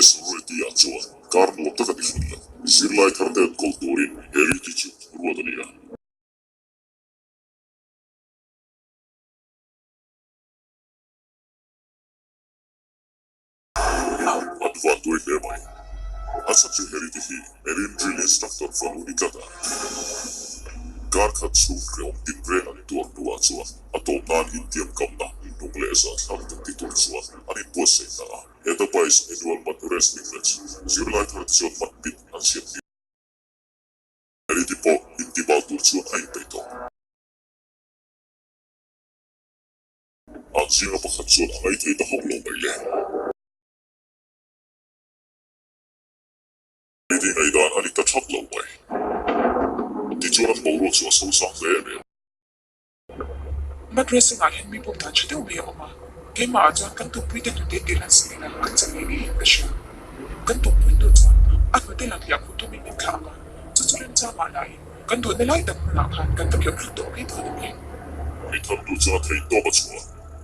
Surety Ajoa, Karnu Takatisulla, Sirlai Karteet Kulttuurin Heritage Ruotonia. Advantui Hemai, Asatsu Heritage, Erin Drill Instructor from Unikata. Karkat Sukre on Tinrehan tuorduatsua, atomnaan Intian kamna, nungleesa sartatti tursua, anin puosseintaa. Etapais edualmat wrestlingmets, Sirlai Kartsion mappit ansiatti. Eritipo intivaltuutsuon aipeito. Ansiina pakatsuon aiteita holomeille. Eritinäidaan anita chatlauai. Tijuan mauruotsua sousang leemeen. Madrasing ahin may importansya daw may oma. Kay maadyan kantong pwede nutigilan sila at sa nilihin ka siya. Kantong pwede sa at matilang liyak ko tumingin ka ama. Susulan sa malay. Kantong nilay na malakhan kantong yung rito kay Tadaming. Itamdutsuan hei tomatsua.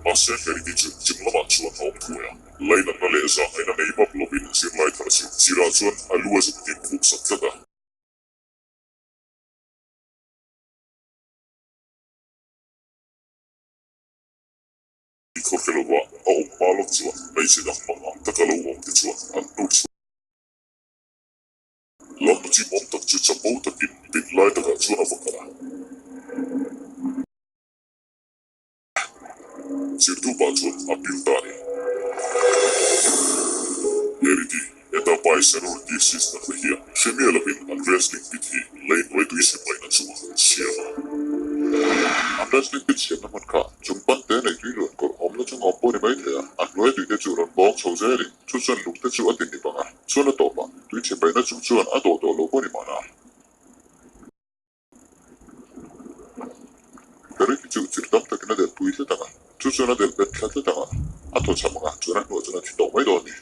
Asen heritage jimlamatsuan haumtuja. Lainan naleesa aina neimap lopin Sirlai Kartsi. Siratsuan aluasut kimpuksat tätä. Korkelua aum maalotsua, meisidammalla takaluomtitsua, annutsua. Lahmutsi montat jutsa muutakin, pin laitakaan suonavakana. Siirtupatsuot apiltaani. Eriti, etäpaisen urkiissista lehia. Se mieläpin an wrestling piti, lein voitu isepaina sua, siellä. Wrestling pit siya naman ka. Jumpan din ay tuyuan ko. Omla siyang opo ni Maitaya. At nuay tuyuan suran bong sauseri. Susan lukta suat din ni Banga. Suan na topa. Tuyuan siya na susuan at otolo po ni Mana. Pero kitsu sirtam tak na del tuyuan sa tanga. Susuan na del betla sa tanga. Ato sa mga suran nuwa sunan si Tomay Doni.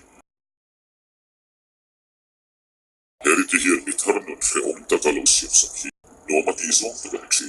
Eriti hien itarnon fe om takalussiossakin. Nuomat isong takaniksi.